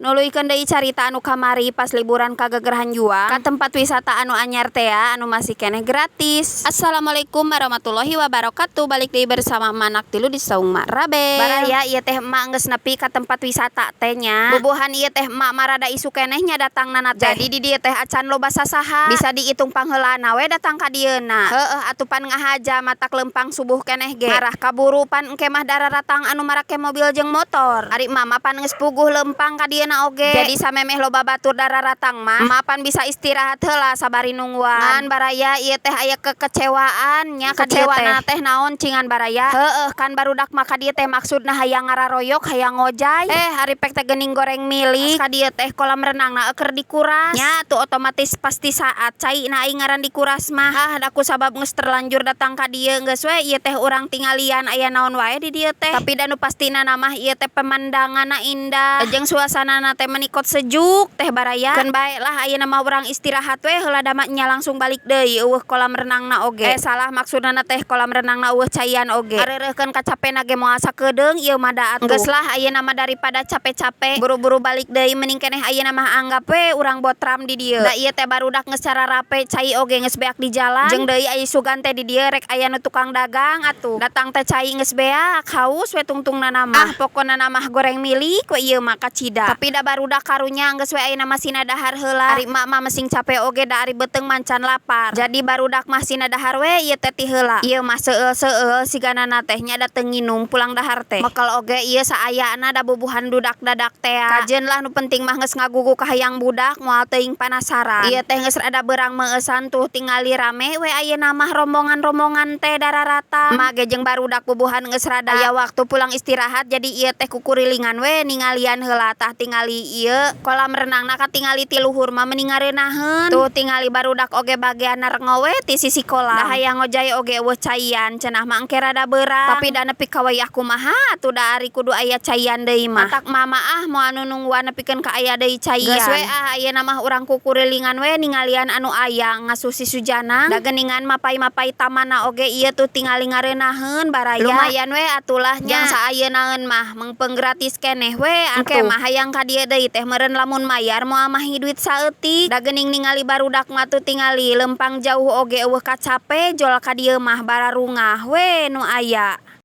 Nuluykeun deui carita anu kamari pas liburan ka Gegerhan Juang ka tempat wisata anu anyar teh anu masih keneh gratis. Assalamualaikum warahmatullahi wabarakatuh. Balik deui bersama Manak Tilu di Saung Mak Rabel. Baraya ieu teh emak geus nepi ka tempat wisata teh nya. Bubuhan ieu teh emak mah rada isu keneh nya datangna teh. Jadi di dieu teh acan loba sasaha. Bisa diitung pangheulana we datang ka dieuna. Heueuh atuh pan ngahaja matak lempang subuh keneh ge. Ngarah kaburu pan engke mah dararatang anu marake mobil jeung motor. Ari mama pan geus puguh lempang ka dieuna oge. Jadi samemeh loba batur dararatang mah mapan bisa istirahat heula sabari nungguan. Ngan baraya ieu teh aya kekecewaan nya ka dieu teh naon cingan baraya. Heueuh kan barudak mah ka dieu teh maksudna hayang ngararoyok hayang ngojay. Hari pek teh geuning goreng milik ka dieu teh kolam renangna keur dikuras. Nya tuh otomatis pasti saat caina aing ngaran dikuras mah. Da ku sabab geus terlanjur datang ka dieu geus we ieu teh urang tingalian aya naon wae di dieu teh. Tapi danu pastina mah ieu teh pemandanganna indah jeung suasanana teh menikot sejuk teh baraya. Keun bae lah ayeuna mah urang istirahat we heula dama nya langsung balik deui eueuh kolam renangna oge. Salah maksudna teh kolam renangna eueuh caian oge. Areureurkeun kacapena ge moal sakedeung ieu mah da atuh. Geus lah ayeuna mah daripada capek-capek buru-buru balik deui mending keneh ayeuna mah anggap we urang botram di dieu. Da ieu teh barudak geus cara rape cai oge geus beak di jalan. Jeung deui aya sugan teh di dieu rek aya nu tukang dagang atuh. Datang teh cai geus beak haus we tungtungna mah. Pokona mah goreng milik we ieu mah kacida. Tapi da barudak karunya geus we ayeuna mah sina dahar heula. Ari emak mah mesing capek oge da ari beuteung mancan lapar. Jadi barudak mah sina dahar we ieu teh ti heula. Ieu mah seueul-seueul siganana teh nya da teu nginum pulang dahar teh. Mekel oge ieu saayana da bubuhan dudak dadak teh. Kajeun lah nu penting mah geus ngagugu ka hayang budak moal teuing panasaran. Ieu teh geus rada beurang meueusan tuh tingali rame we ayeuna mah rombongan-rombongan teh dararata. Emak ge jeung barudak bubuhan geus rada aya waktu pulang istirahat jadi ieu teh kukurilingan we ningalian heula tah tingali ieu kolam renangna katingali ti luhur mah mending ngareunaheun. Tuh tingali barudak oge bageanna rengo we ti sisi kolam. Da hayang ngojay oge eueuh caian cenah mah engke rada beurang. Tapi da nepi ka wayah kumaha atuh da ari kudu aya caian deui mah. Matak mama moal anu nungguan nepikeun ka aya deui caian. Geus we ayeuna mah urang kukurilingan we ningalian anu aya ngasuh si Sujanang. Da geuningan mapai-mapai tamanna oge ieu tuh tingali ngareunaheun baraya. Lumayan we atulah nya. Jang saayeunaeun mah mengpeung gratis keneh we engke mah hayang ka dieu deui teh meureun lamun mayar moal mahi duit saeutik. Da geuning ningali barudak mah tuh tingali lempang jauh oge eueuh kacape jol ka dieu mah bararungah we nu aya.